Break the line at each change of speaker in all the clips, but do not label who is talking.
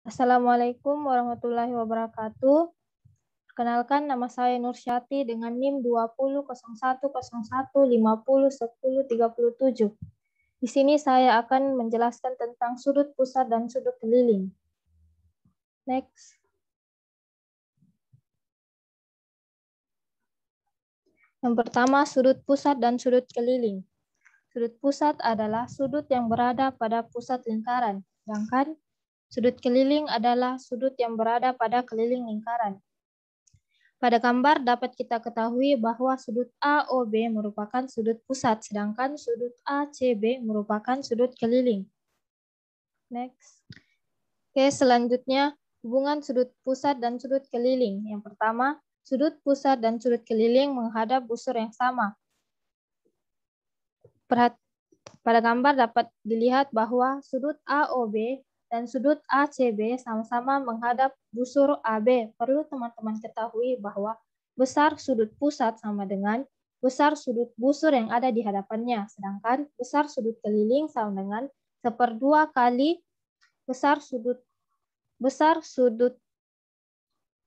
Assalamualaikum warahmatullahi wabarakatuh. Perkenalkan, nama saya Nursyati dengan NIM 20.01.01.50.10.37. Di sini saya akan menjelaskan tentang sudut pusat dan sudut keliling. Next. Yang pertama, sudut pusat dan sudut keliling. Sudut pusat adalah sudut yang berada pada pusat lingkaran, sedangkan sudut keliling adalah sudut yang berada pada keliling lingkaran. Pada gambar dapat kita ketahui bahwa sudut AOB merupakan sudut pusat, sedangkan sudut ACB merupakan sudut keliling. Next. Oke, selanjutnya hubungan sudut pusat dan sudut keliling. Yang pertama, sudut pusat dan sudut keliling menghadap busur yang sama. Pada gambar dapat dilihat bahwa sudut AOB dan sudut ACB sama-sama menghadap busur AB. Perlu teman-teman ketahui bahwa besar sudut pusat sama dengan besar sudut busur yang ada di hadapannya, sedangkan besar sudut keliling sama dengan 1/2 kali besar sudut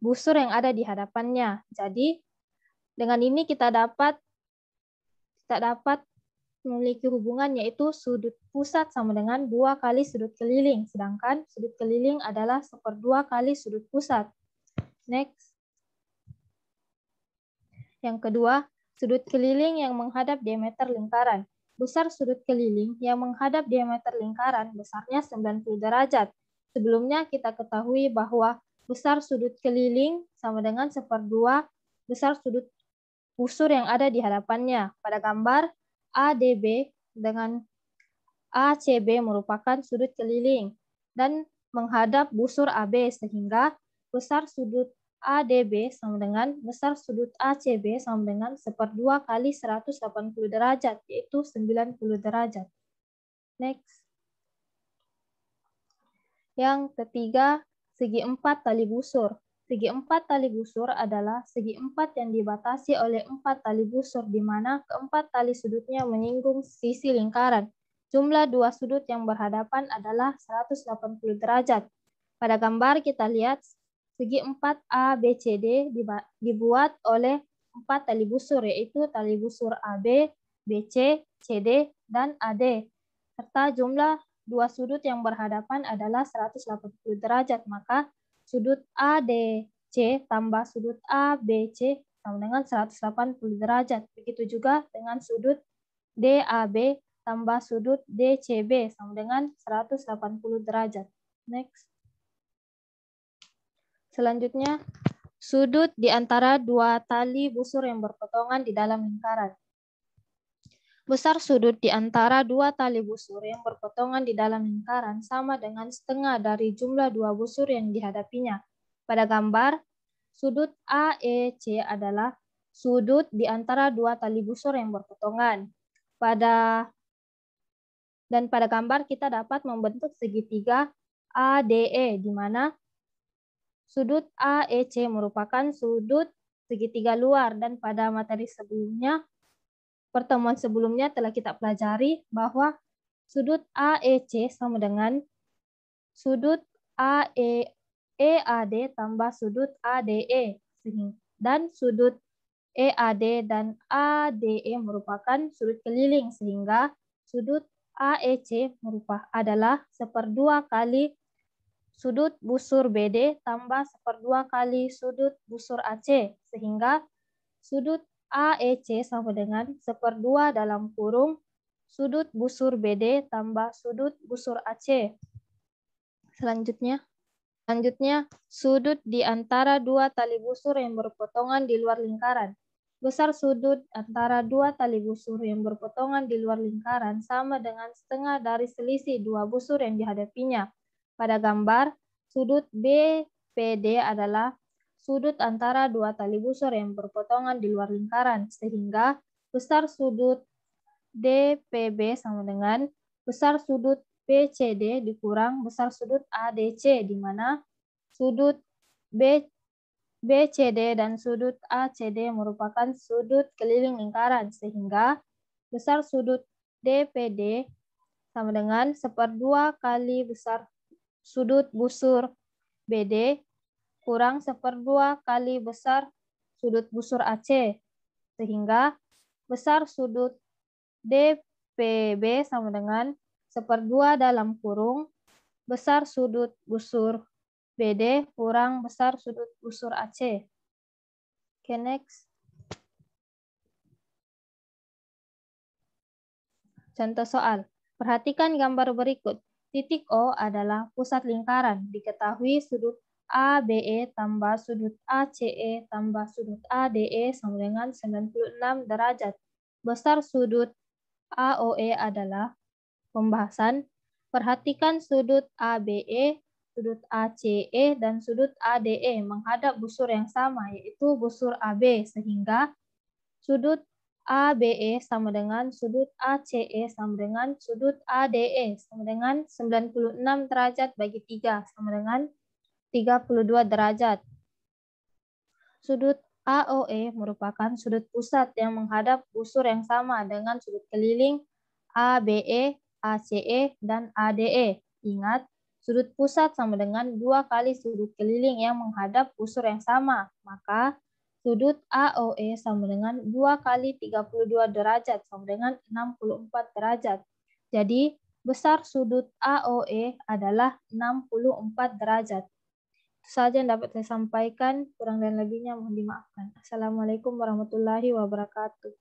busur yang ada di hadapannya. Jadi, dengan ini kita dapat memiliki hubungan yaitu sudut pusat sama dengan 2 kali sudut keliling, sedangkan sudut keliling adalah 1/2 kali sudut pusat. Next. Yang kedua, sudut keliling yang menghadap diameter lingkaran. Besar sudut keliling yang menghadap diameter lingkaran besarnya 90 derajat. Sebelumnya kita ketahui bahwa besar sudut keliling sama dengan 1/2 besar sudut busur yang ada di hadapannya. Pada gambar, ADB dengan ACB merupakan sudut keliling dan menghadap busur AB, sehingga besar sudut ADB sama dengan besar sudut ACB sama dengan 1/2 kali 180 derajat, yaitu 90 derajat. Next. Yang ketiga, segi 4 tali busur. Segi 4 tali busur adalah segi 4 yang dibatasi oleh 4 tali busur, di mana keempat tali sudutnya menyinggung sisi lingkaran. Jumlah dua sudut yang berhadapan adalah 180 derajat. Pada gambar kita lihat segi 4 ABCD dibuat oleh 4 tali busur, yaitu tali busur AB, BC, CD, dan AD. Serta jumlah dua sudut yang berhadapan adalah 180 derajat, maka sudut ADC tambah sudut ABC sama dengan 180 derajat. Begitu juga dengan sudut DAB tambah sudut DCB sama dengan 180 derajat. Next. Selanjutnya, sudut di antara dua tali busur yang berpotongan di dalam lingkaran. Besar sudut di antara dua tali busur yang berpotongan di dalam lingkaran sama dengan setengah dari jumlah dua busur yang dihadapinya. Pada gambar, sudut AEC adalah sudut di antara dua tali busur yang berpotongan. Dan pada gambar kita dapat membentuk segitiga ADE, di mana sudut AEC merupakan sudut segitiga luar, dan pada materi sebelumnya, pertemuan sebelumnya telah kita pelajari bahwa sudut AEC sama dengan sudut EAD tambah sudut ADE, dan sudut EAD dan ADE merupakan sudut keliling, sehingga sudut AEC adalah 1/2 kali sudut busur BD tambah 1/2 kali sudut busur AC, sehingga sudut AEC sama dengan 1/2 dalam kurung sudut busur BD tambah sudut busur AC. Selanjutnya, sudut di antara dua tali busur yang berpotongan di luar lingkaran. Besar sudut antara dua tali busur yang berpotongan di luar lingkaran sama dengan setengah dari selisih dua busur yang dihadapinya. Pada gambar, sudut BPD adalah sudut antara dua tali busur yang berpotongan di luar lingkaran, sehingga besar sudut DPB sama dengan besar sudut BCD dikurang besar sudut ADC, di mana sudut BCD dan sudut ACD merupakan sudut keliling lingkaran, sehingga besar sudut DPD sama dengan 1/2 kali besar sudut busur BD kurang 1/2 kali besar sudut busur AC, sehingga besar sudut DPB sama dengan 1/2 dalam kurung besar sudut busur BD kurang besar sudut busur AC. Oke, next. Contoh soal. Perhatikan gambar berikut. Titik O adalah pusat lingkaran. Diketahui sudut ABE tambah sudut ACE tambah sudut ADE sama dengan 96 derajat. Besar sudut AOE adalah pembahasan. Perhatikan sudut ABE, sudut ACE, dan sudut ADE menghadap busur yang sama, yaitu busur AB, sehingga sudut ABE sama dengan sudut ACE sama dengan sudut ADE sama dengan 96 derajat bagi 3 sama dengan 32 derajat. Sudut AOE merupakan sudut pusat yang menghadap busur yang sama dengan sudut keliling ABE, ACE, dan ADE. Ingat, sudut pusat sama dengan 2 kali sudut keliling yang menghadap busur yang sama. Maka sudut AOE sama dengan 2 kali 32 derajat sama dengan 64 derajat. Jadi, besar sudut AOE adalah 64 derajat. Itu saja yang dapat saya sampaikan. Kurang dan lebihnya mohon dimaafkan. Assalamualaikum warahmatullahi wabarakatuh.